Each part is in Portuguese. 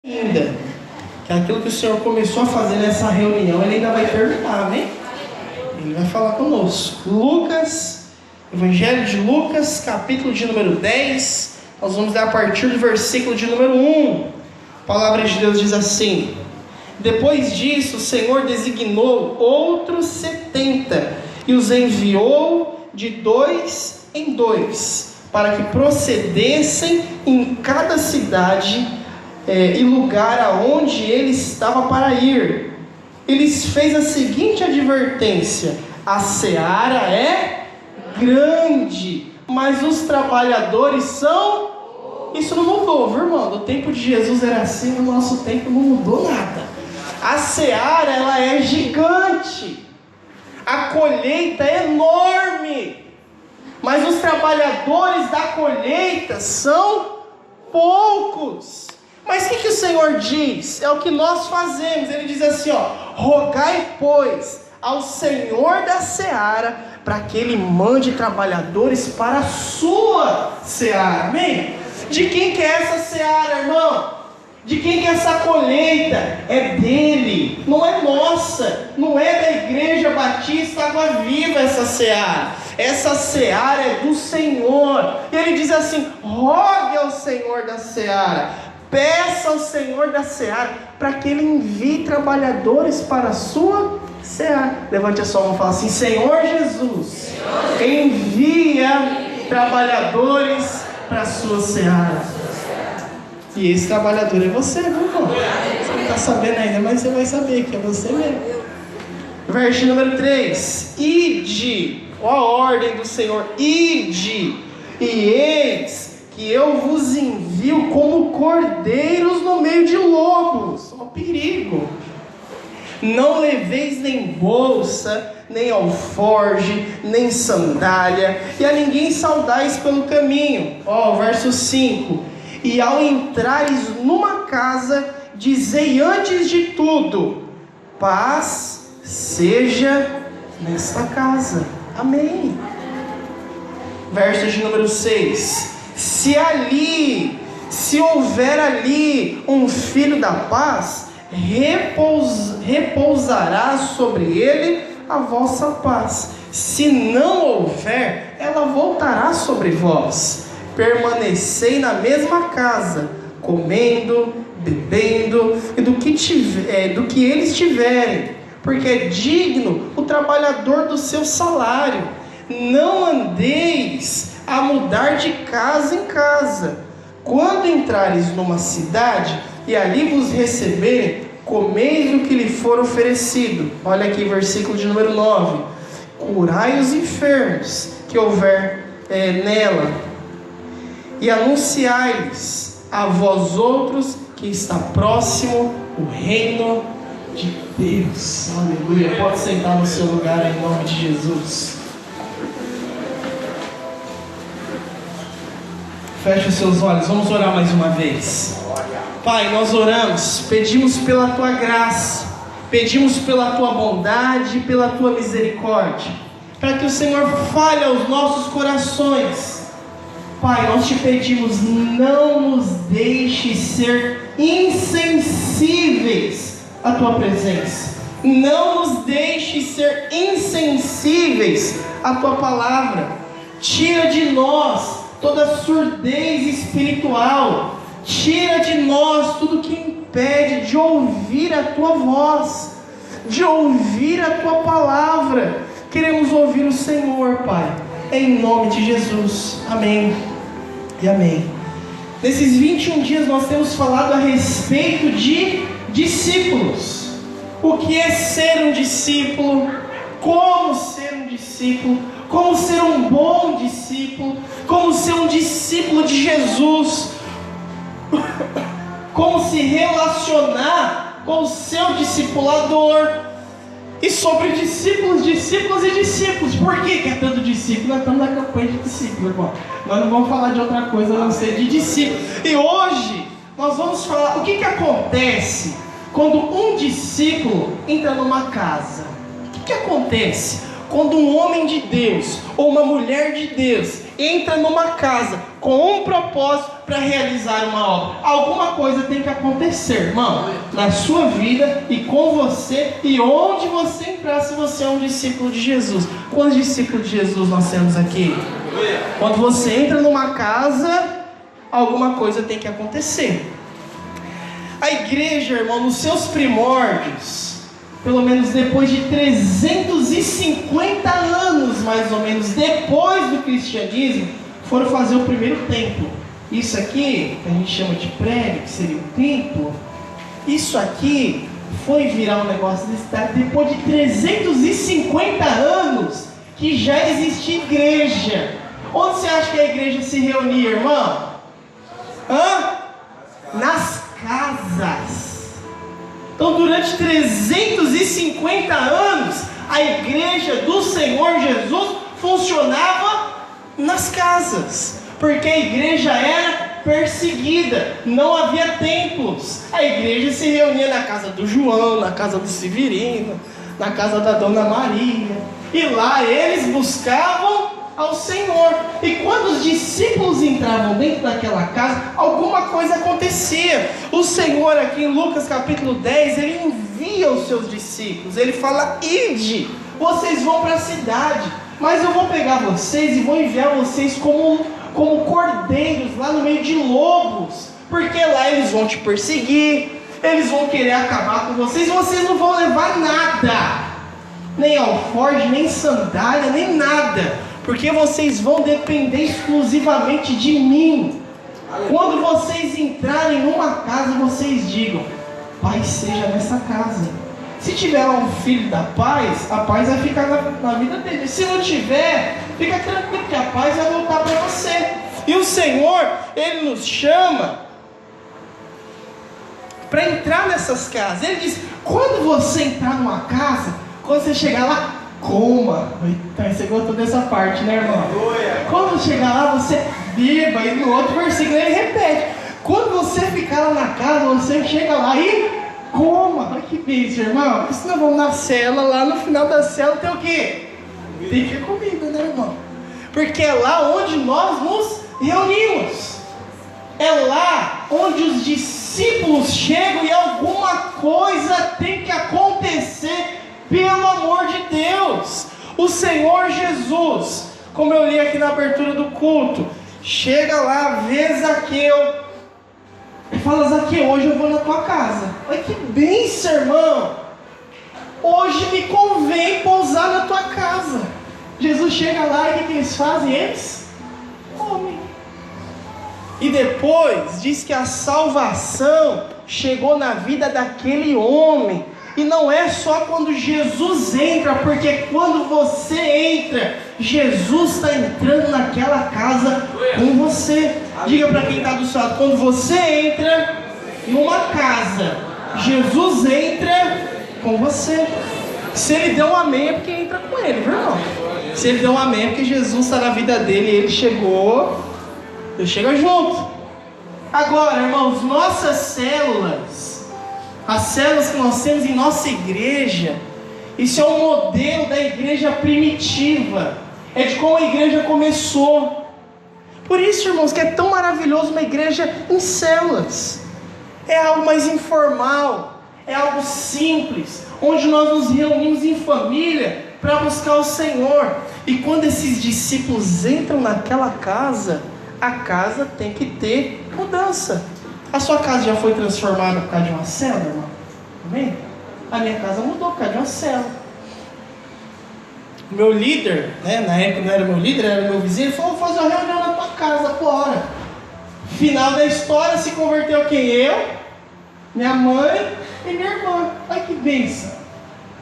ainda, que aquilo que o Senhor começou a fazer nessa reunião, Ele ainda vai terminar, amém? Ele vai falar conosco. Lucas, Evangelho de Lucas, capítulo de número 10, nós vamos ler a partir do versículo de número 1. A palavra de Deus diz assim: depois disso, o Senhor designou outros 70 e os enviou de 2 em 2, para que procedessem em cada cidade e lugar aonde ele estava para ir. Ele lhes fez a seguinte advertência: a seara é grande, mas os trabalhadores são... Isso não mudou, viu, irmão? No tempo de Jesus era assim, no nosso tempo não mudou nada. A seara, ela é gigante, a colheita é enorme, mas os trabalhadores da colheita são poucos. Mas o que o Senhor diz? É o que nós fazemos. Ele diz assim, rogai, pois, ao Senhor da seara, para que Ele mande trabalhadores para a sua seara. Amém? De quem que é essa seara, irmão? De quem que é essa colheita? É dele, não é nossa, não é da Igreja Batista Água Viva essa seara. Essa seara é do Senhor. E Ele diz assim: rogue ao Senhor da seara, peça ao Senhor da seara, para que Ele envie trabalhadores para a sua seara. Levante a sua mão e fala assim: Senhor Jesus, envia trabalhadores para a sua seara. E esse trabalhador é você, viu, irmão? Você não está sabendo ainda, mas você vai saber que é você mesmo. Verso número 3: ide, ó a ordem do Senhor, ide, e eis que eu vos envio como cordeiros no meio de lobos. Ó perigo! Não leveis nem bolsa, nem alforge, nem sandália, e a ninguém saudais pelo caminho. Ó, verso 5: e ao entrares numa casa, dizei antes de tudo: paz seja nesta casa. Amém. Verso de número 6: se houver ali um filho da paz, repousará sobre ele a vossa paz. Se não houver, ela voltará sobre vós. Permanecei na mesma casa, comendo, bebendo, e do que eles tiverem, porque é digno o trabalhador do seu salário. Não andeis a mudar de casa em casa. Quando entrares numa cidade e ali vos receberem, comeis o que lhe for oferecido. Olha aqui, versículo de número 9: curai os enfermos que houver nela, e anunciai-lhes a vós outros que está próximo o reino de Deus. Aleluia. Pode sentar no seu lugar em nome de Jesus. Feche os seus olhos, vamos orar mais uma vez. Pai, nós oramos, pedimos pela Tua graça, pedimos pela Tua bondade, pela Tua misericórdia, para que o Senhor fale aos nossos corações. Pai, nós te pedimos, não nos deixe ser insensíveis à Tua presença. Não nos deixe ser insensíveis à Tua palavra. Tira de nós toda surdez espiritual. Tira de nós tudo que impede de ouvir a Tua voz, de ouvir a Tua palavra. Queremos ouvir o Senhor, Pai, em nome de Jesus. Amém e amém. Nesses 21 dias nós temos falado a respeito de discípulos. O que é ser um discípulo? Como ser um discípulo? Como ser um bom discípulo? Como ser um discípulo de Jesus? Como se relacionar com o seu discipulador? E sobre discípulos. Por que é tanto discípulo? Nós estamos na campanha de discípulo, irmão. Nós não vamos falar de outra coisa a não ser de discípulo. E hoje nós vamos falar o que acontece quando um discípulo entra numa casa. O que acontece quando um homem de Deus ou uma mulher de Deus entra numa casa com um propósito para realizar uma obra, alguma coisa tem que acontecer, irmão, na sua vida e com você e onde você entrar, se você é um discípulo de Jesus. Quantos discípulos de Jesus nós temos aqui? Quando você entra numa casa, alguma coisa tem que acontecer. A igreja, irmão, nos seus primórdios, pelo menos depois de 350 anos, mais ou menos, depois do cristianismo, foram fazer o primeiro templo. Isso aqui, que a gente chama de prédio, que seria o templo, isso aqui foi virar um negócio desse depois de 350 anos que já existia igreja. Onde você acha que a igreja se reunia, irmão? Nas casas. Então, durante 350 anos, a igreja do Senhor Jesus funcionava nas casas, porque a igreja era perseguida, não havia templos. A igreja se reunia na casa do João, na casa do Severino, na casa da Dona Maria, e lá eles buscavam ao Senhor. E quando os discípulos entravam dentro daquela casa, alguma coisa acontecia. O Senhor aqui em Lucas capítulo 10, ele envia os seus discípulos, ele fala: ide, vocês vão para a cidade, mas eu vou pegar vocês e vou enviar vocês como cordeiros lá no meio de lobos, porque lá eles vão te perseguir, eles vão querer acabar com vocês, vocês não vão levar nada, nem alforje, nem sandália, nem nada, porque vocês vão depender exclusivamente de mim. Quando vocês entrarem numa casa, vocês digam: paz seja nessa casa. Se tiver um filho da paz, a paz vai ficar na vida dele. Se não tiver, fica tranquilo que a paz vai voltar para você. E o Senhor, ele nos chama para entrar nessas casas. Ele diz: quando você entrar numa casa, quando você chegar lá, coma. Então, você gostou dessa parte, né, irmão? Quando chegar lá, você beba. E no outro versículo ele repete: quando você ficar lá na casa, você chega lá e coma. Olha que bênção, irmão. Porque senão vamos na cela, lá no final da cela tem o quê? Tem que ter comida, né, irmão? Porque é lá onde nós nos reunimos. É lá onde os discípulos chegam e alguma coisa tem que acontecer. Pelo amor de Deus, o Senhor Jesus, como eu li aqui na abertura do culto, chega lá, vê Zaqueu e fala: Zaqueu, hoje eu vou na tua casa. Olha que bênção, irmão. Hoje me convém pousar na tua casa. Jesus chega lá e o que eles fazem? Eles comem. E depois diz que a salvação chegou na vida daquele homem. E não é só quando Jesus entra, porque quando você entra, Jesus está entrando naquela casa com você. Diga para quem está do seu lado: quando você entra em uma casa, Jesus entra com você. Se ele deu um amém, é porque entra com ele, viu, irmão? Se ele deu um amém, é porque Jesus está na vida dele e ele chegou, ele chega junto. Agora, irmãos, nossas células, as células que nós temos em nossa igreja, isso é um modelo da igreja primitiva. É de como a igreja começou. Por isso, irmãos, que é tão maravilhoso uma igreja em células. É algo mais informal, é algo simples, onde nós nos reunimos em família para buscar o Senhor. E quando esses discípulos entram naquela casa, a casa tem que ter mudança. A sua casa já foi transformada por causa de uma célula, irmão? Amém? A minha casa mudou por causa de uma célula. O meu líder, né, na época não era meu líder, era meu vizinho, ele falou: vou fazer uma reunião na tua casa, bora. Final da história, se converteu quem? Eu, minha mãe e minha irmã. Olha que bênção.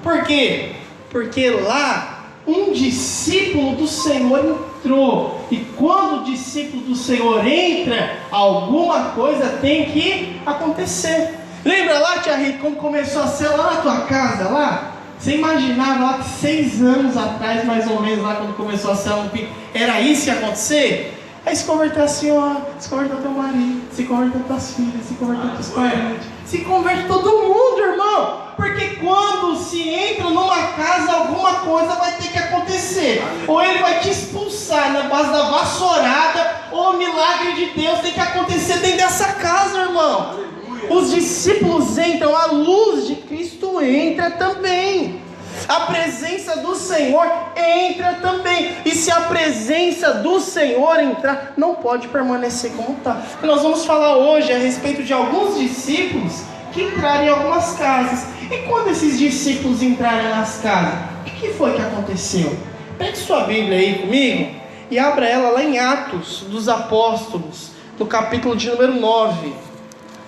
Por quê? Porque lá um discípulo do Senhor entrou. E quando o discípulo do Senhor entra, alguma coisa tem que acontecer. Lembra lá, tia Rita, quando começou a ser lá na tua casa, lá? Você imaginava lá que 6 anos atrás, mais ou menos, lá quando começou a ser um pico, era isso que ia acontecer? Aí se converteu a senhora, se converteu teu marido, se converteu tuas filhas, se converteu teus parentes, Se converte todo mundo, irmão. Porque quando se entra numa casa, alguma coisa vai ter que acontecer. Ou ele vai te expulsar na base da vassourada, ou o milagre de Deus tem que acontecer dentro dessa casa, irmão. Os discípulos entram, a luz de Cristo entra também. A presença do Senhor entra também. E se a presença do Senhor entrar, não pode permanecer como está. Nós vamos falar hoje a respeito de alguns discípulos que entraram em algumas casas. E quando esses discípulos entraram nas casas, o que foi que aconteceu? Pegue sua Bíblia aí comigo e abra ela lá em Atos dos Apóstolos, no capítulo de número 9.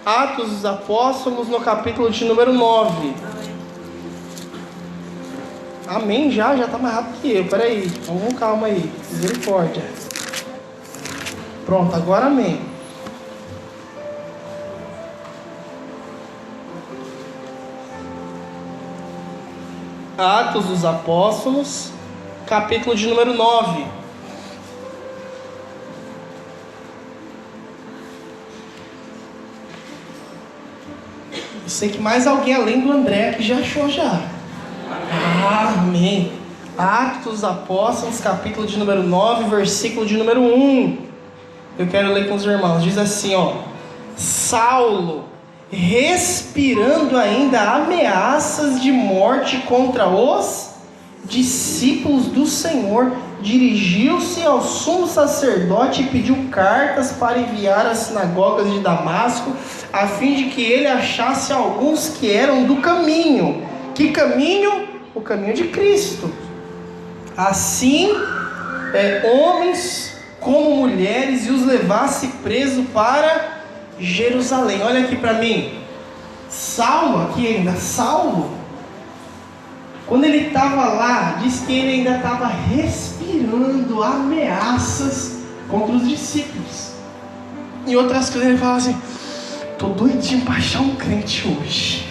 Atos dos Apóstolos, no capítulo de número 9. Amém? Já está mais rápido que eu. Peraí, vamos com calma aí. Misericórdia. Pronto, agora amém. Atos dos Apóstolos, capítulo de número 9. Eu sei que mais alguém além do André que já achou já. Amém. Atos dos Apóstolos, capítulo de número 9, versículo de número 1. Eu quero ler com os irmãos. Diz assim, ó: Saulo, respirando ainda ameaças de morte contra os discípulos do Senhor, dirigiu-se ao sumo sacerdote e pediu cartas para enviar às sinagogas de Damasco, a fim de que ele achasse alguns que eram do caminho. Que caminho? O caminho de Cristo. Assim, homens como mulheres, e os levasse preso para Jerusalém. Olha aqui para mim. Saulo, aqui ainda, Saulo, quando ele estava lá, diz que ele ainda estava respirando ameaças contra os discípulos. Em outras coisas ele fala assim: tô doidinho para achar um crente hoje.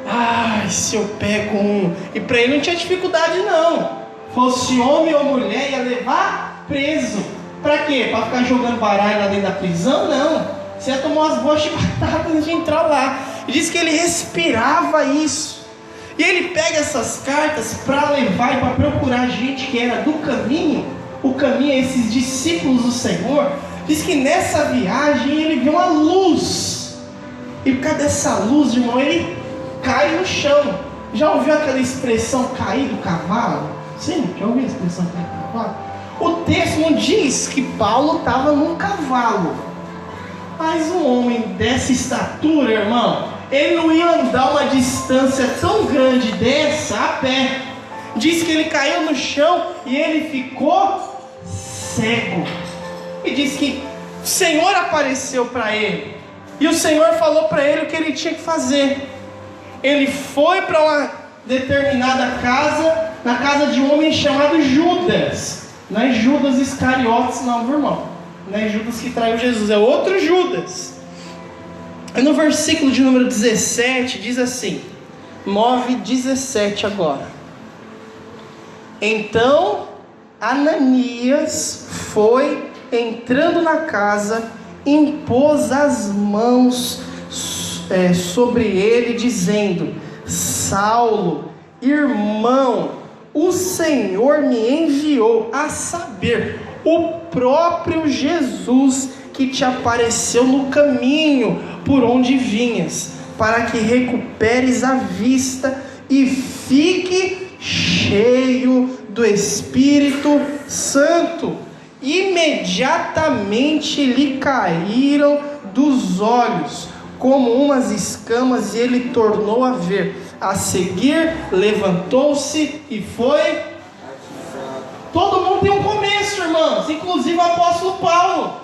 Ai, se eu pego um. E para ele não tinha dificuldade não. Fosse homem ou mulher, ia levar preso. Para quê? Para ficar jogando baralho lá dentro da prisão? Não. Você ia tomar umas boas chibatadas antes de entrar lá. E diz que ele respirava isso. E ele pega essas cartas para levar e para procurar gente que era do caminho. O caminho é esses discípulos do Senhor. Diz que nessa viagem ele viu uma luz. E por causa dessa luz, irmão, ele cai no chão. Já ouviu aquela expressão cair do cavalo? Sim, já ouviu a expressão cair do cavalo? O texto não diz que Paulo estava num cavalo. Mas um homem dessa estatura, irmão, ele não ia andar uma distância tão grande dessa a pé. Diz que ele caiu no chão e ele ficou cego. E diz que o Senhor apareceu para ele. E o Senhor falou para ele o que ele tinha que fazer. Ele foi para uma determinada casa, na casa de um homem chamado Judas. Não é Judas Iscariotes não, meu irmão. Não é Judas que traiu Jesus, é outro Judas. E no versículo de número 17, diz assim, 9:17 agora. Então, Ananias foi, entrando na casa, impôs as mãos sobre ele, dizendo: Saulo, irmão, o Senhor me enviou, a saber, o próprio Jesus que te apareceu no caminho por onde vinhas, para que recuperes a vista e fique cheio do Espírito Santo. Imediatamente lhe caíram dos olhos como umas escamas, e ele tornou a ver. A seguir, levantou-se e foi. Todo mundo tem um começo, irmãos, inclusive o apóstolo Paulo.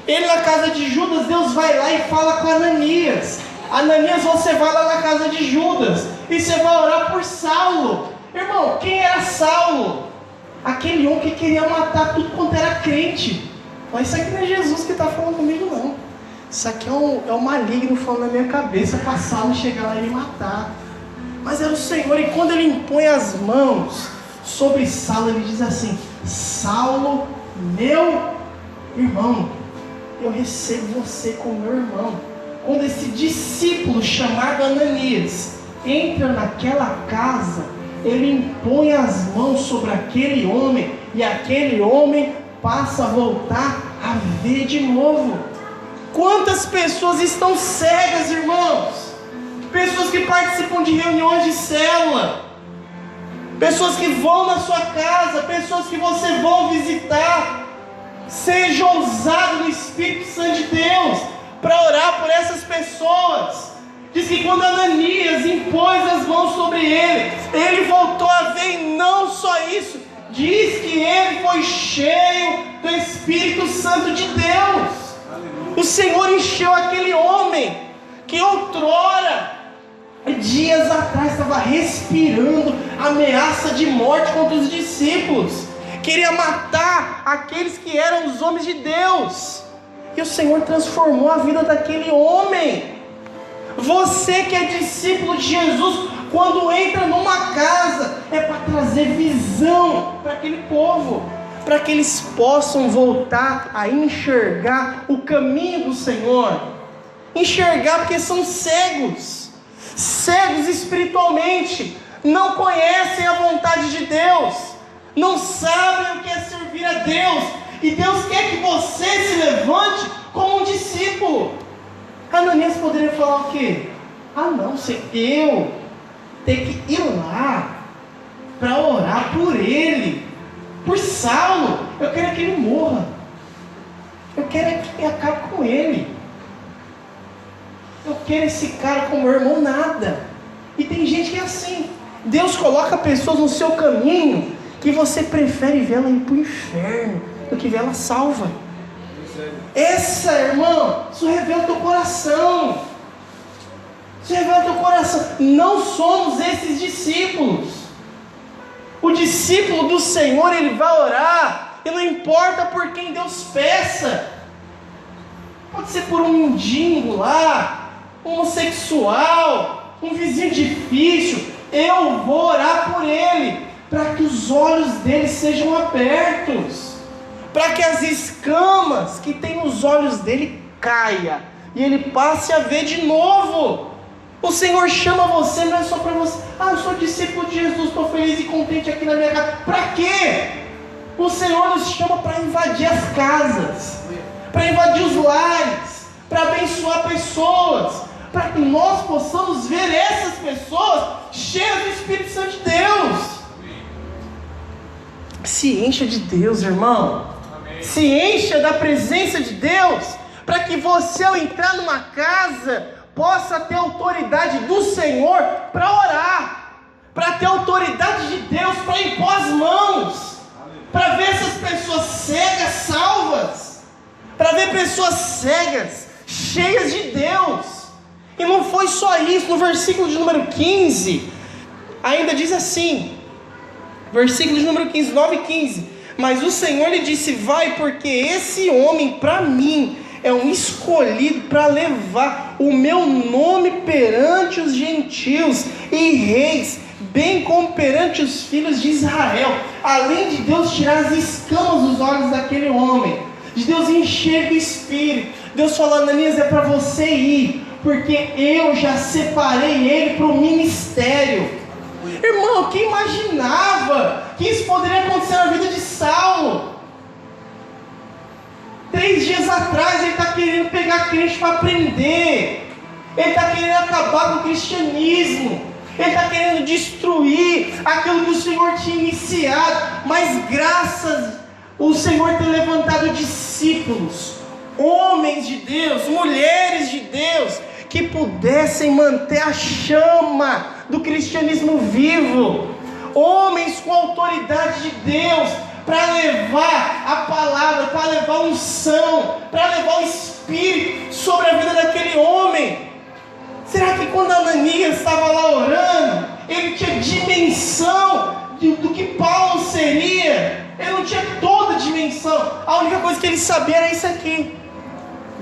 Ele na casa de Judas, Deus vai lá e fala com Ananias. Ananias, você vai lá na casa de Judas e você vai orar por Saulo. Irmão, quem era Saulo? Aquele homem que queria matar tudo quanto era crente. Mas isso aqui não é Jesus que está falando comigo, não. Isso aqui é um maligno falando na minha cabeça para Saulo chegar lá e me matar. Mas era o Senhor, e quando ele impõe as mãos sobre Saulo, ele diz assim: Saulo, meu irmão, eu recebo você como meu irmão. Quando esse discípulo discípulo chamado Ananias entra naquela casa, ele impõe as mãos sobre aquele homem, e aquele homem passa a voltar a ver de novo. Quantas pessoas estão cegas, irmãos? Pessoas que participam de reuniões de célula, pessoas que vão na sua casa, pessoas que você vai visitar. Seja ousado no Espírito Santo de Deus para orar por essas pessoas. Diz que quando Ananias impôs as mãos sobre ele, ele voltou a ver, e não só isso, diz que ele foi cheio do Espírito Santo de Deus. O Senhor encheu aquele homem que outrora, dias atrás, estava respirando ameaça de morte contra os discípulos, queria matar aqueles que eram os homens de Deus, e o Senhor transformou a vida daquele homem. Você que é discípulo de Jesus, quando entra numa casa, é para trazer visão para aquele povo, para que eles possam voltar a enxergar o caminho do Senhor. Enxergar, porque são cegos espiritualmente, não conhecem a vontade de Deus, não sabem o que é servir a Deus, e Deus quer que você se levante como um discípulo. Ananias poderia falar o quê? Não, eu tenho que ir lá para orar por ele, por Saulo. Eu quero que ele morra, eu quero que acabe com ele, eu quero esse cara como meu irmão. Nada. E tem gente que é assim. Deus coloca pessoas no seu caminho que você prefere vê-la ir para o inferno do que vê-la salva. Essa, irmão, isso revela o teu coração. Isso revela o teu coração. Não somos esses discípulos. O discípulo do Senhor, ele vai orar, e não importa por quem Deus peça. Pode ser por um mendigo lá, um homossexual, um vizinho difícil. Eu vou orar por ele, para que os olhos dele sejam abertos, para que as escamas que tem nos olhos dele caia, e ele passe a ver de novo. O Senhor chama você, não é só para você. Eu sou discípulo de Jesus, estou feliz e contente aqui na minha casa. Para quê? O Senhor nos chama para invadir as casas, para invadir os lares, para abençoar pessoas, para que nós possamos ver essas pessoas cheias do Espírito Santo de Deus. Se encha de Deus, irmão. Amém. Se encha da presença de Deus, para que você, ao entrar numa casa, possa ter autoridade do Senhor para orar, para ter autoridade de Deus para impor as mãos, para ver essas pessoas cegas salvas, para ver pessoas cegas cheias de Deus. E não foi só isso. No versículo de número 15 ainda diz assim, versículo de número 15, 9 e 15: mas o Senhor lhe disse: vai, porque esse homem para mim é um escolhido para levar o meu nome perante os gentios e reis, bem como perante os filhos de Israel. Além de Deus tirar as escamas dos olhos daquele homem, de Deus encher do Espírito, Deus falou: Ananias, é para você ir, porque eu já separei ele para o ministério. Irmão, quem imaginava que isso poderia acontecer na vida de Saulo? 3 dias atrás ele está querendo pegar crente para prender, ele está querendo acabar com o cristianismo, ele está querendo destruir aquilo que o Senhor tinha iniciado. Mas graças ao Senhor ter levantado discípulos, homens de Deus, mulheres de Deus, que pudessem manter a chama do cristianismo vivo, homens com autoridade de Deus, para levar a palavra, para levar a unção, para levar o Espírito sobre a vida daquele homem. Será que quando Ananias estava lá orando, ele tinha dimensão do que Paulo seria? Ele não tinha toda a dimensão. A única coisa que ele sabia era isso aqui: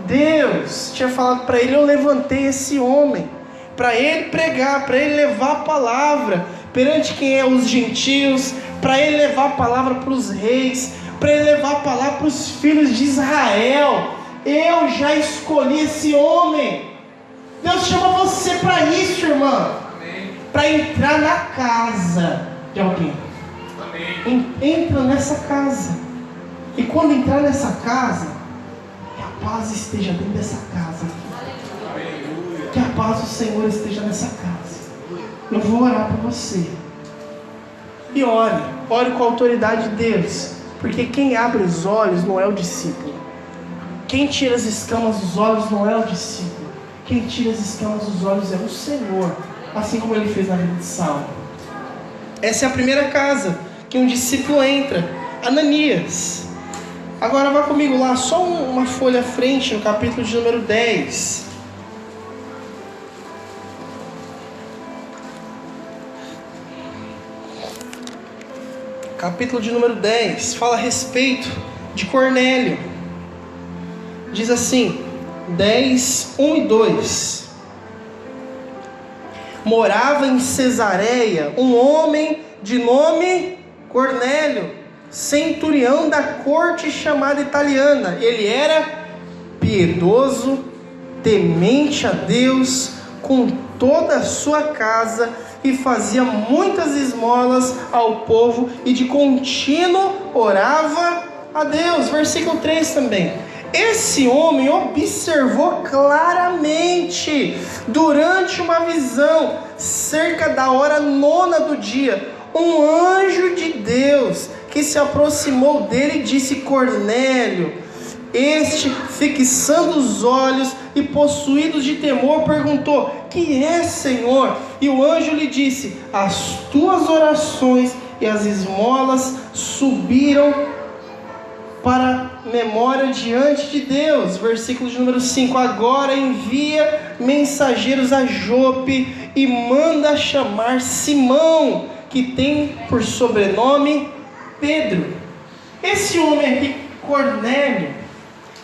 Deus tinha falado para ele: eu levantei esse homem para ele pregar, para ele levar a palavra perante quem é os gentios, para ele levar a palavra para os reis, para ele levar a palavra para os filhos de Israel. Eu já escolhi esse homem. Deus chama você isso, irmão? Para entrar na casa de alguém. Entra nessa casa. E quando entrar nessa casa, que a paz esteja dentro dessa casa. Que a paz do Senhor esteja nessa casa. Eu vou orar por você. E ore com a autoridade de Deus. Porque quem abre os olhos não é o discípulo. Quem tira as escamas dos olhos não é o discípulo. Quem tira as escamas dos olhos é o Senhor. Assim como ele fez na vida de Saulo. Essa é a primeira casa que um discípulo entra. Ananias. Agora vá comigo lá, só uma folha à frente, no capítulo de número 10. Capítulo de número 10, fala a respeito de Cornélio. Diz assim, 10, 1 e 2. Morava em Cesareia um homem de nome Cornélio, centurião da corte chamada italiana. Ele era piedoso, temente a Deus, com toda a sua casa, e fazia muitas esmolas ao povo, e de contínuo orava a Deus. Versículo 3 também. Esse homem observou claramente, durante uma visão, cerca da hora 9 do dia, um anjo de Deus que se aproximou dele e disse: Cornélio. Este, fixando os olhos e possuído de temor, perguntou: que é, Senhor? E o anjo lhe disse: as tuas orações e as esmolas subiram para memória diante de Deus. Versículo de número 5. Agora envia mensageiros a Jope e manda chamar Simão, que tem por sobrenome Pedro. Esse homem aqui, Cornélio,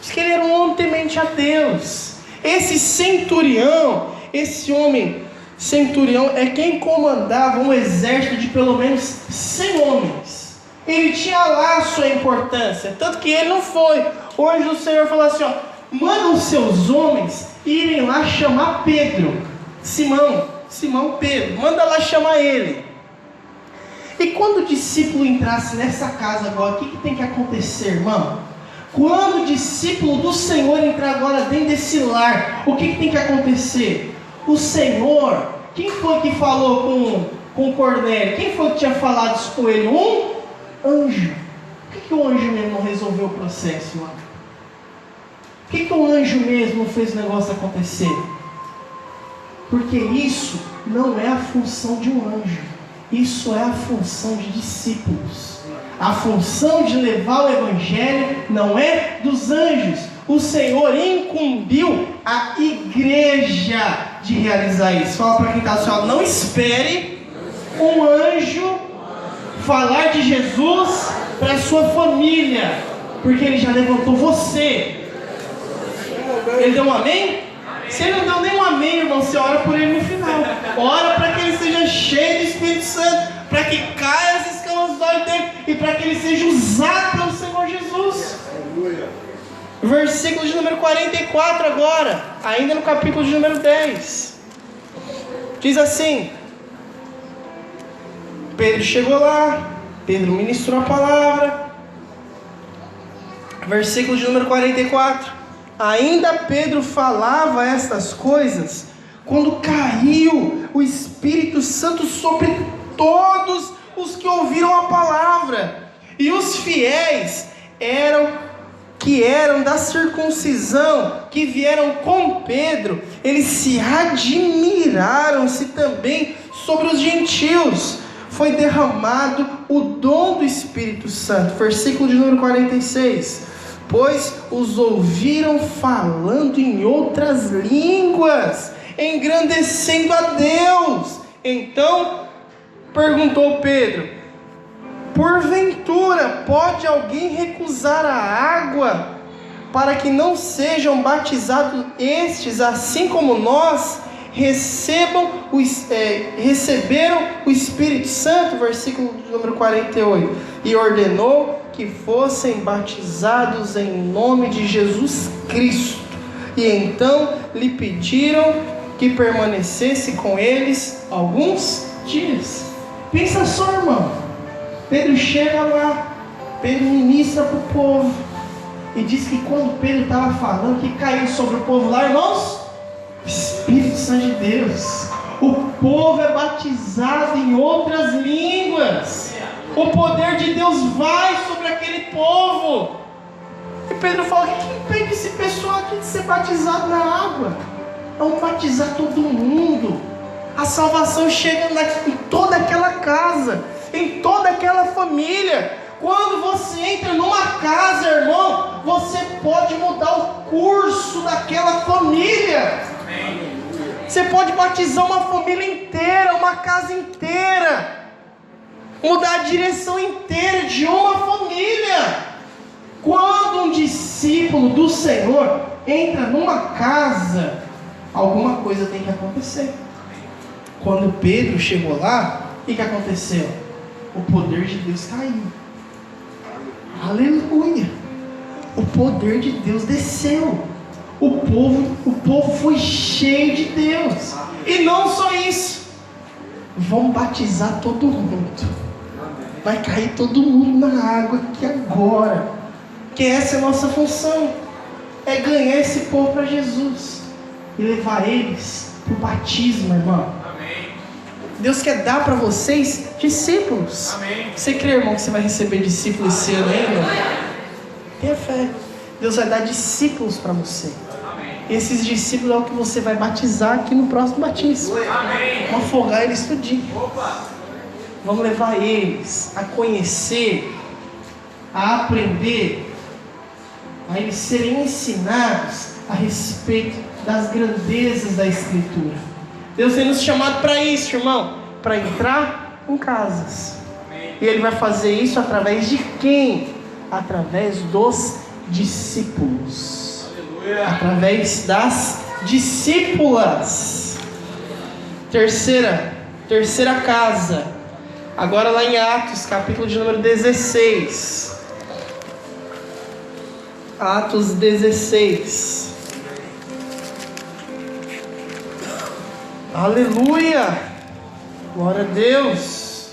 diz que ele era um homem temente a Deus. Esse centurião, esse homem centurião é quem comandava um exército de pelo menos 100 homens. Ele tinha lá a sua importância, tanto que ele não foi. O anjo do Senhor falou assim, manda os seus homens irem lá chamar Pedro, Simão Pedro, manda lá chamar ele. E quando o discípulo entrasse nessa casa agora, o que tem que acontecer, irmão? Quando o discípulo do Senhor entrar agora dentro desse lar, o que tem que acontecer? O Senhor, quem foi que falou com Cornélio? Quem foi que tinha falado isso com ele? Um anjo. Por que o anjo mesmo não resolveu o processo, irmão? Por que o anjo mesmo não fez o negócio acontecer? Porque isso não é a função de um anjo. Isso é a função de discípulos. A função de levar o evangelho não é dos anjos. O Senhor incumbiu a igreja de realizar isso. Fala para quem está ao seu lado, não espere um anjo falar de Jesus para a sua família, porque ele já levantou você. Ele deu um amém? Se ele não deu nem um amém, irmão, você ora por ele no final. Ora para que ele seja cheio do Espírito Santo, para que caia as escamas dos olhos dele e para que ele seja usado pelo Senhor Jesus. Versículo de número 44 agora, ainda no capítulo de número 10. Diz assim: Pedro chegou lá, Pedro ministrou a palavra. Versículo de número 44. Ainda Pedro falava estas coisas, quando caiu o Espírito Santo sobre todos os que ouviram a palavra. E os fiéis que eram da circuncisão, que vieram com Pedro, eles se admiraram-se também sobre os gentios. Foi derramado o dom do Espírito Santo. Versículo de número 46. Pois os ouviram falando em outras línguas, engrandecendo a Deus. Então perguntou Pedro: porventura pode alguém recusar a água para que não sejam batizados estes, assim como nós receberam o Espírito Santo? Versículo número 48. E ordenou que fossem batizados em nome de Jesus Cristo. E então lhe pediram que permanecesse com eles alguns dias. Pensa só, irmão. Pedro chega lá, Pedro ministra para o povo, e diz que quando Pedro estava falando, que caiu sobre o povo lá, irmãos? Espírito Santo de Deus. O povo é batizado em outras línguas. O poder de Deus vai sobre aquele povo. E Pedro fala: o que impede esse pessoal aqui de ser batizado na água? Vamos batizar todo mundo. A salvação chega em toda aquela casa, em toda aquela família. Quando você entra numa casa, irmão, você pode mudar o curso daquela família. Você pode batizar uma família inteira, uma casa inteira, mudar a direção inteira de uma família. Quando um discípulo do Senhor entra numa casa, alguma coisa tem que acontecer. Quando Pedro chegou lá, o que aconteceu? O poder de Deus caiu. Aleluia! O poder de Deus desceu. O povo foi cheio de Deus. E não só isso, vão batizar todo mundo. Vai cair todo mundo na água aqui agora. Que essa é a nossa função, é ganhar esse povo para Jesus e levar eles para o batismo, irmão. Amém. Deus quer dar para vocês discípulos. Amém. Você crê, irmão, que você vai receber discípulos esse ano ainda? Tenha fé. Deus vai dar discípulos para você. Amém. E esses discípulos é o que você vai batizar aqui no próximo batismo. Amém. Vamos afogar eles tudinho. Vamos levar eles a conhecer, a aprender, a eles serem ensinados a respeito das grandezas da Escritura. Deus tem nos chamado para isso, irmão, para entrar em casas. Amém. E Ele vai fazer isso através de quem? Através dos discípulos. Aleluia. Através das discípulas. Terceira casa. Agora lá em Atos, capítulo de número 16. Atos 16. Aleluia! Glória a Deus!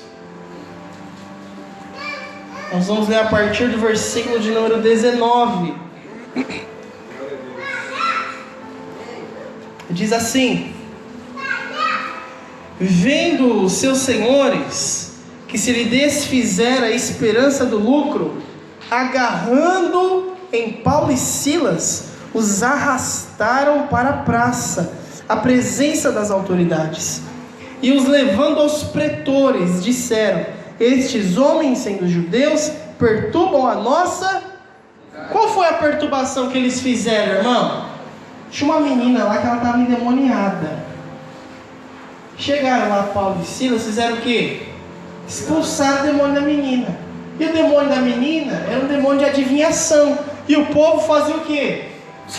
Nós vamos ler a partir do versículo de número 19. Diz assim: vendo os seus senhores que se lhe desfizera a esperança do lucro, agarrando em Paulo e Silas, os arrastaram para a praça, à presença das autoridades, e os levando aos pretores, disseram: estes homens, sendo judeus, perturbam a nossa... Qual foi a perturbação que eles fizeram, irmão? Tinha uma menina lá que ela estava endemoniada. Chegaram lá Paulo e Silas, fizeram o quê? Expulsaram o demônio da menina. E o demônio da menina era um demônio de adivinhação. E o povo fazia o quê?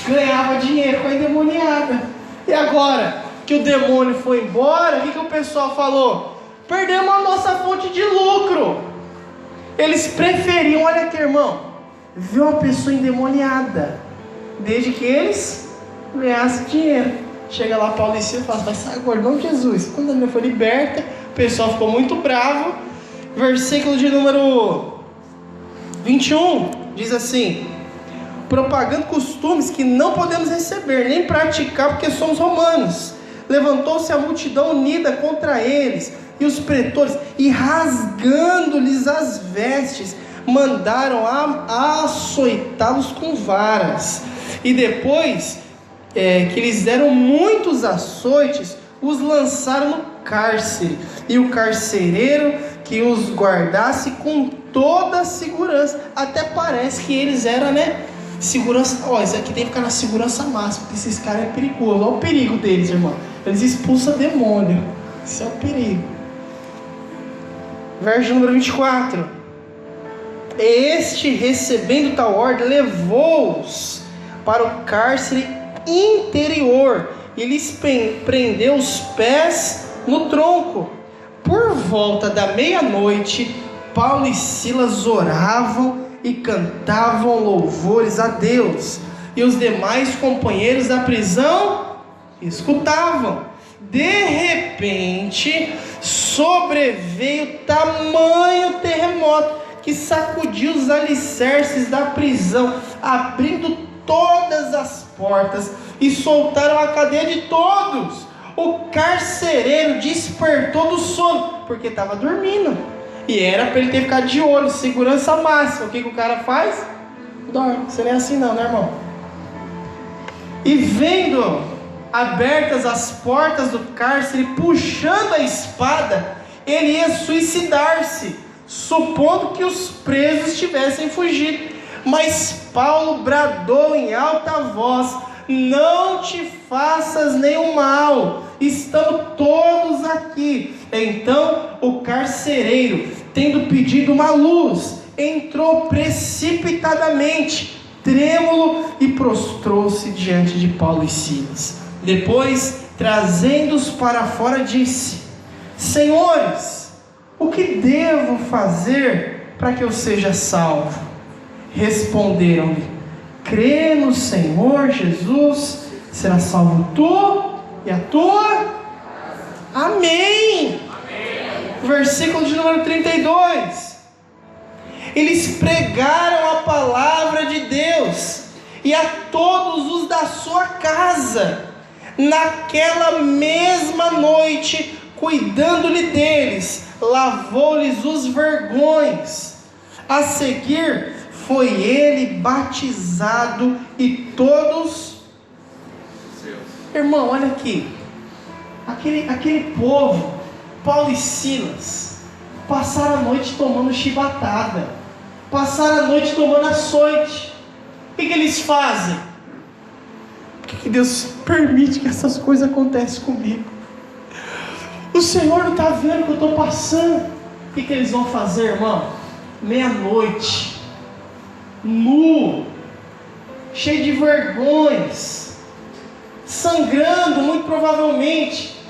Ganhava dinheiro com a endemoniada. E agora que o demônio foi embora, o que o pessoal falou? Perdemos a nossa fonte de lucro. Eles preferiam, olha aqui, irmão, ver uma pessoa endemoniada, desde que eles ganhassem dinheiro. Chega lá Paulo e Silas e fala: vai sair agora, em nome de Jesus. Quando a menina foi liberta, o pessoal ficou muito bravo. Versículo de número 21 diz assim: propagando costumes que não podemos receber nem praticar, porque somos romanos. Levantou-se a multidão unida contra eles, e os pretores, e rasgando-lhes as vestes, mandaram açoitá-los com varas. E depois que lhes deram muitos açoites, os lançaram no cárcere, e o carcereiro que os guardasse com toda a segurança. Até parece que eles eram, segurança. Ó, isso aqui tem que ficar na segurança máxima, porque esses caras é perigoso. Olha o perigo deles, irmão. Eles expulsam demônio. Isso é o perigo. Verso número 24. Este, recebendo tal ordem, levou-os para o cárcere interior e lhes prendeu os pés no tronco. Por volta da meia-noite, Paulo e Silas oravam e cantavam louvores a Deus, e os demais companheiros da prisão escutavam. De repente, sobreveio tamanho terremoto que sacudiu os alicerces da prisão, abrindo todas as portas e soltaram a cadeia de todos. O carcereiro despertou do sono, porque estava dormindo, e era para ele ter ficado de olho, segurança máxima. O que o cara faz? Dorme. Você não é assim não, né, irmão? E vendo abertas as portas do cárcere, puxando a espada, ele ia suicidar-se, supondo que os presos tivessem fugido. Mas Paulo bradou em alta voz: não te faças nenhum mal, estamos todos aqui. Então o carcereiro, tendo pedido uma luz, entrou precipitadamente, trêmulo, e prostrou-se diante de Paulo e Silas. Depois, trazendo-os para fora, disse: senhores, o que devo fazer para que eu seja salvo? Responderam-lhe: crê no Senhor Jesus, será salvo tu e a tua. Amém. Versículo de número 32. Eles pregaram a palavra de Deus, e a todos os da sua casa. Naquela mesma noite, cuidando-lhe deles, lavou-lhes os vergões. A seguir, foi ele batizado, e todos... Irmão, olha aqui. Aquele povo, Paulo e Silas, passaram a noite tomando chibatada, passaram a noite tomando açoite. O que eles fazem? Por que Deus permite que essas coisas aconteçam comigo? O Senhor não está vendo o que eu estou passando. O que eles vão fazer, irmão? Meia-noite, nu, cheio de vergões, sangrando, muito provavelmente.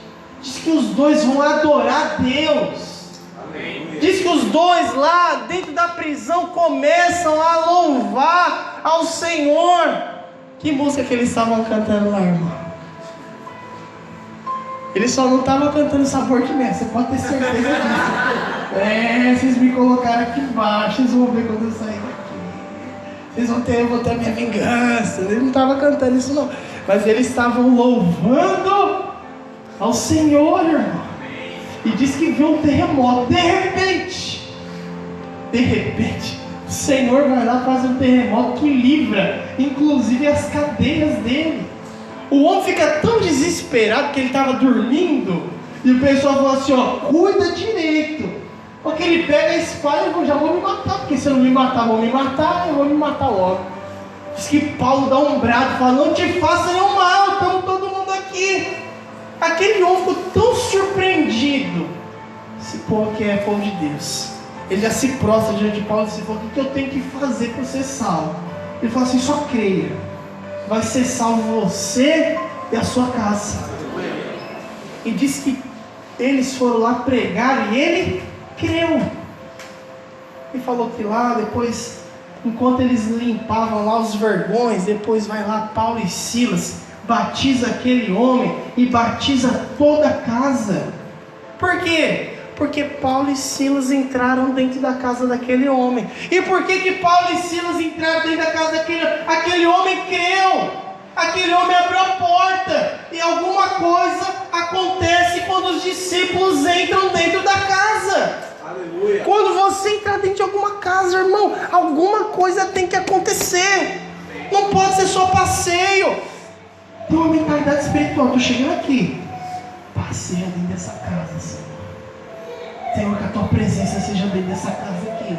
Diz que os dois vão adorar Deus. Amém. Diz que os dois lá dentro da prisão começam a louvar ao Senhor. Que música que eles estavam cantando lá, irmão? Eles só não estavam cantando Sabor de Mel, você pode ter certeza disso. Vocês me colocaram aqui embaixo, vocês vão ver quando eu sair daqui. Eu vou ter a minha vingança. Eles não estavam cantando isso não, mas eles estavam louvando ao Senhor, irmão. E diz que viu um terremoto. De repente, o Senhor vai lá fazer um terremoto que livra, inclusive, as cadeias dele. O homem fica tão desesperado que ele estava dormindo, e o pessoal falou assim: ó, cuida direito, porque ele pega a espada e já vou me matar, porque se eu não me matar, vou me matar, eu vou me matar logo. Diz que Paulo dá um brado, fala: não te faça nenhum mal, estamos todo mundo aqui. Aquele homem ficou tão surpreendido. Esse povo aqui é povo de Deus. Ele já se prostra diante de Paulo e disse: o que eu tenho que fazer para ser salvo? Ele falou assim: só creia, vai ser salvo você e a sua casa. E diz que eles foram lá pregar e ele creu. E falou que lá depois, enquanto eles limpavam lá os vergões, depois vai lá Paulo e Silas, batiza aquele homem e batiza toda a casa. Por quê? Porque Paulo e Silas entraram dentro da casa daquele homem. E por que Paulo e Silas entraram dentro da casa daquele homem? Aquele homem creu, aquele homem abriu a porta. E alguma coisa acontece quando os discípulos entram dentro da casa. Aleluia. Quando você entrar dentro de alguma casa, irmão, alguma coisa tem que acontecer. Não pode ser só passeio. Tem uma mentalidade espiritual. Estou chegando aqui, passeia dentro dessa casa, Senhor. Senhor, que a tua presença seja dentro dessa casa aqui.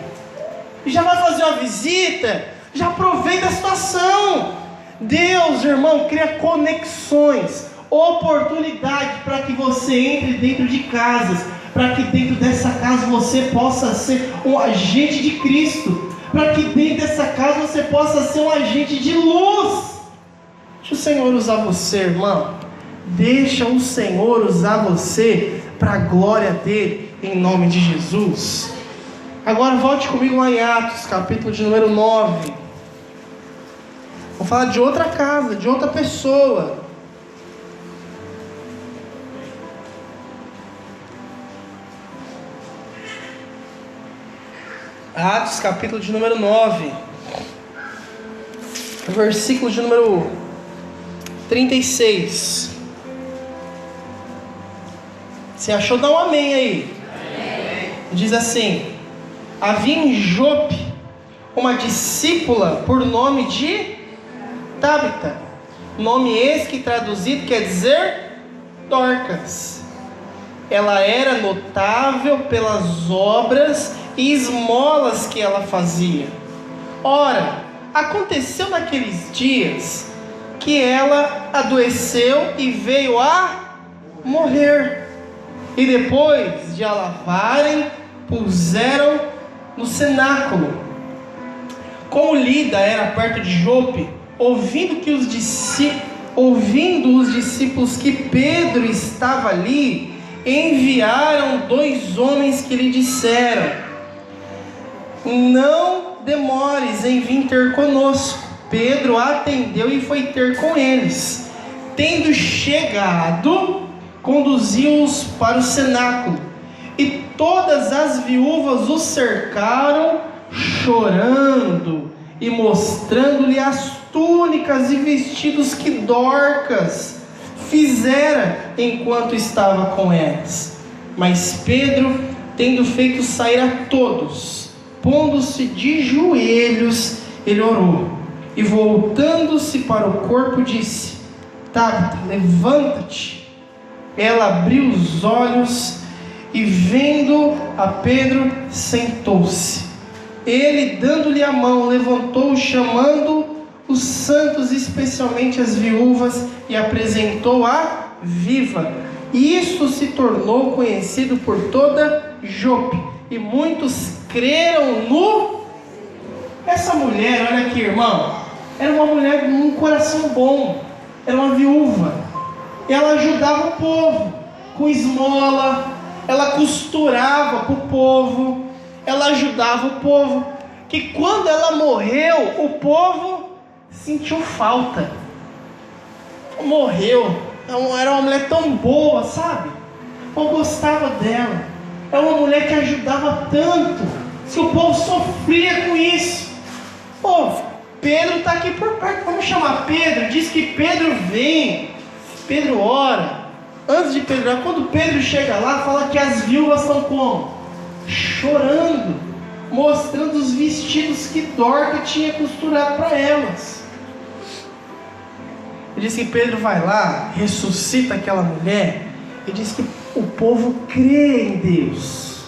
E já vai fazer uma visita, já aproveita a situação. Deus, irmão, cria conexões, oportunidade para que você entre dentro de casas, para que dentro dessa casa você possa ser um agente de Cristo, para que dentro dessa casa você possa ser um agente de luz. Deixa o Senhor usar você, irmão. Deixa o Senhor usar você para a glória dele, em nome de Jesus. Agora volte comigo lá em Atos, capítulo de número 9. Vou falar de outra casa, de outra pessoa. Atos, capítulo de número 9, versículo de número 36. Você achou? Dá um amém aí. Amém. Diz assim: havia em Jope uma discípula por nome de Tabita, nome esse que traduzido quer dizer Dorcas. Ela era notável pelas obras e esmolas que ela fazia. Ora, aconteceu naqueles dias que ela adoeceu e veio a morrer. E depois de a lavarem, puseram no cenáculo. Como Lida era perto de Jope, ouvindo os discípulos que Pedro estava ali, enviaram 2 homens que lhe disseram: não demores em vir ter conosco. Pedro atendeu e foi ter com eles. Tendo chegado, conduziu-os para o cenáculo, e todas as viúvas o cercaram, chorando e mostrando-lhe as túnicas e vestidos que Dorcas fizera enquanto estava com elas. Mas Pedro, tendo feito sair a todos, pondo-se de joelhos, ele orou, e voltando-se para o corpo disse: Tabita, levanta-te. Ela abriu os olhos e, vendo a Pedro, sentou-se. Ele, dando-lhe a mão, levantou-o, chamando os santos, especialmente as viúvas, e apresentou-a viva. E isto se tornou conhecido por toda Jope, e muitos creram no... Essa mulher, olha aqui, irmão, era uma mulher com um coração bom, era uma viúva. Ela ajudava o povo com esmola, ela costurava para o povo, ela ajudava o povo, que quando ela morreu, o povo sentiu falta. Morreu, era uma mulher tão boa, sabe? O povo gostava dela, era uma mulher que ajudava tanto, que o povo sofria com isso. Pô, Pedro está aqui por perto, vamos chamar Pedro. Diz que Pedro vem, Pedro ora. Antes de Pedro orar, quando Pedro chega lá, fala que as viúvas estão como? Chorando, mostrando os vestidos que Dorcas tinha costurado para elas. Ele diz que Pedro vai lá, ressuscita aquela mulher, e diz que o povo crê em Deus.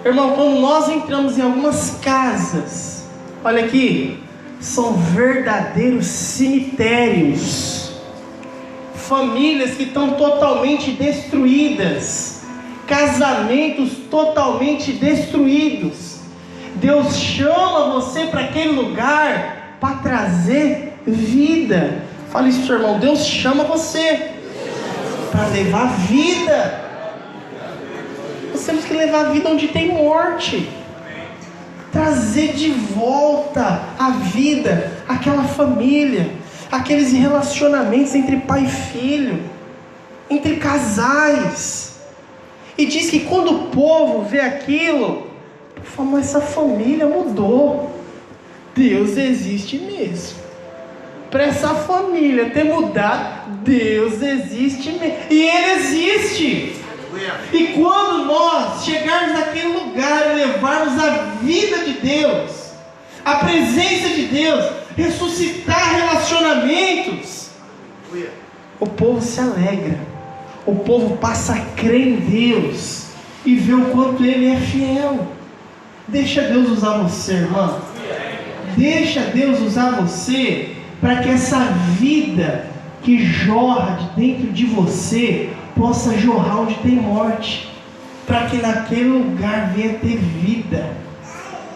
Irmão, quando nós entramos em algumas casas, olha aqui, são verdadeiros cemitérios. Famílias que estão totalmente destruídas, casamentos totalmente destruídos. Deus chama você para aquele lugar para trazer vida. Fala isso, seu irmão. Deus chama você para levar vida. Nós temos que levar vida onde tem morte, trazer de volta a vida aquela família, aqueles relacionamentos entre pai e filho, entre casais. E diz que quando o povo vê aquilo, fala: mas essa família mudou, Deus existe mesmo. Para essa família ter mudado, Deus existe mesmo, e Ele existe. E quando nós chegarmos naquele lugar e levarmos a vida de Deus, a presença de Deus, ressuscitar relacionamentos, o povo se alegra, o povo passa a crer em Deus e vê o quanto Ele é fiel. Deixa Deus usar você, irmão. Deixa Deus usar você para que essa vida que jorra de dentro de você possa jorrar onde tem morte, para que naquele lugar venha ter vida.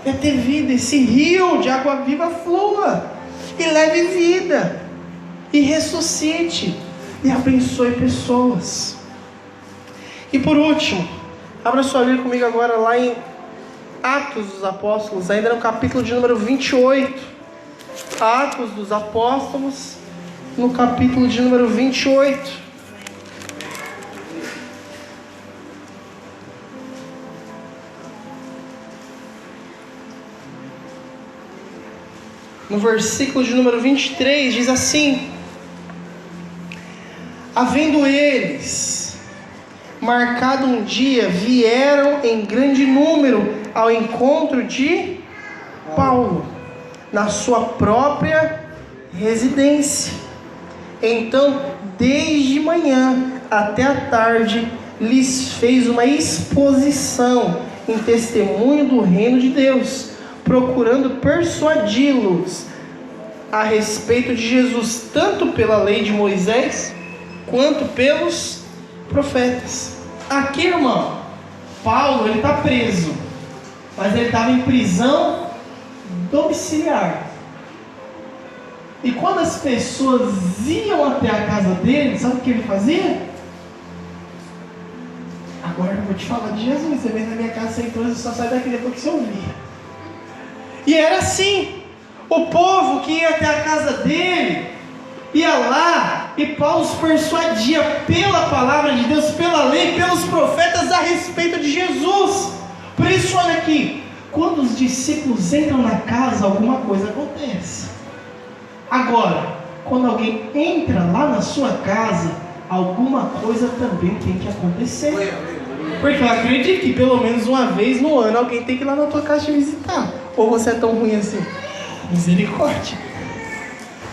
Venha ter vida, esse rio de água viva flua e leve vida, e ressuscite e abençoe pessoas. E por último, abra sua Bíblia comigo agora lá em Atos dos Apóstolos, ainda no capítulo de número 28. Atos dos Apóstolos, no capítulo de número 28. no versículo de número 23, diz assim: havendo eles marcado um dia, vieram em grande número ao encontro de Paulo, na sua própria residência. Então, desde manhã até a tarde, lhes fez uma exposição em testemunho do reino de Deus, procurando persuadi-los a respeito de Jesus, tanto pela lei de Moisés, quanto pelos profetas. Aqui, irmão, Paulo, ele está preso, mas ele estava em prisão domiciliar. E quando as pessoas iam até a casa dele, sabe o que ele fazia? Agora eu vou te falar de Jesus. Você vem na minha casa, você entrou, você só sai daqui depois que você ouvir. E era assim. O povo que ia até a casa dele, ia lá, e Paulo os persuadia pela palavra de Deus, pela lei, pelos profetas a respeito de Jesus. Por isso, olha aqui, quando os discípulos entram na casa, alguma coisa acontece. Agora, quando alguém entra lá na sua casa, alguma coisa também tem que acontecer. Porque eu acredito que pelo menos uma vez no ano alguém tem que ir lá na tua casa te visitar. Ou você é tão ruim assim? Misericórdia.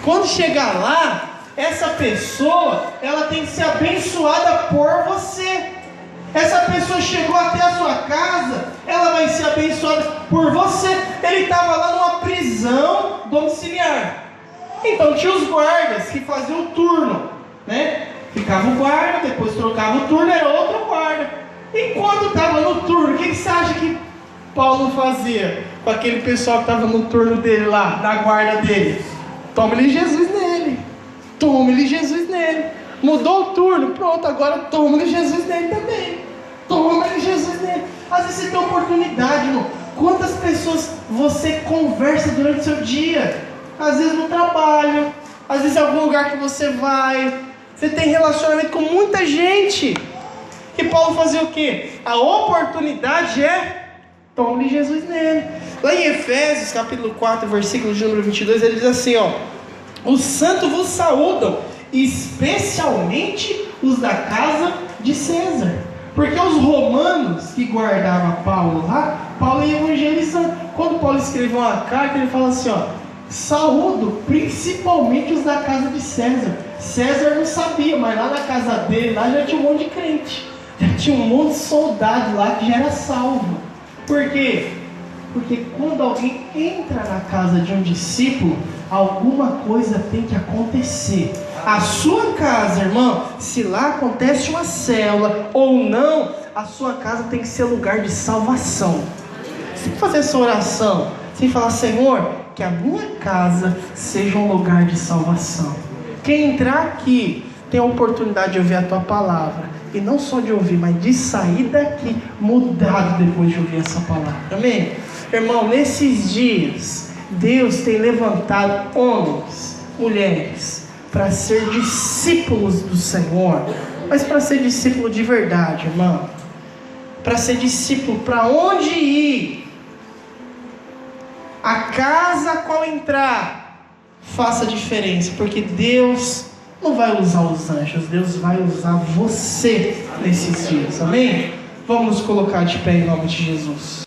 Quando chegar lá, essa pessoa, ela tem que ser abençoada por você. Essa pessoa chegou até a sua casa, ela vai ser abençoada por você. Ele estava lá numa prisão domiciliar. Então tinha os guardas que faziam o turno, né? Ficava o guarda, depois trocava o turno, era outro guarda. Enquanto estava no turno, o que você acha que Paulo fazia com aquele pessoal que estava no turno dele lá, da guarda dele? Tome-lhe Jesus nele. Tome-lhe Jesus nele. Mudou o turno, pronto, agora tome-lhe Jesus nele também. Tome-lhe Jesus nele. Às vezes você tem oportunidade, irmão. Quantas pessoas você conversa durante o seu dia? Às vezes no trabalho, às vezes em algum lugar que você vai. Você tem relacionamento com muita gente. E Paulo fazia o quê? A oportunidade é tome Jesus nele. Lá em Efésios capítulo 4, versículo de número 22, ele diz assim, ó: os santos vos saúdam, especialmente os da casa de César. Porque os romanos que guardavam Paulo lá, Paulo ia evangelizando. Quando Paulo escreveu uma carta, ele fala assim, ó: saúdo principalmente os da casa de César. César não sabia, mas lá na casa dele, lá já tinha um monte de crente. Já tinha um monte de soldado lá que já era salvo. Por quê? Porque quando alguém entra na casa de um discípulo, alguma coisa tem que acontecer. A sua casa, irmão, se lá acontece uma célula ou não, a sua casa tem que ser lugar de salvação. Você tem que fazer essa oração. Você tem que falar: Senhor, que a minha casa seja um lugar de salvação. Quem entrar aqui tem a oportunidade de ouvir a tua palavra. E não só de ouvir, mas de sair daqui mudado depois de ouvir essa palavra. Amém? Irmão, nesses dias, Deus tem levantado homens, mulheres, para ser discípulos do Senhor. Mas para ser discípulo de verdade, irmão. Para ser discípulo, para onde ir? A casa a qual entrar, faça diferença. Porque Deus não vai usar os anjos, Deus vai usar você nesses dias. Amém? Vamos nos colocar de pé em nome de Jesus.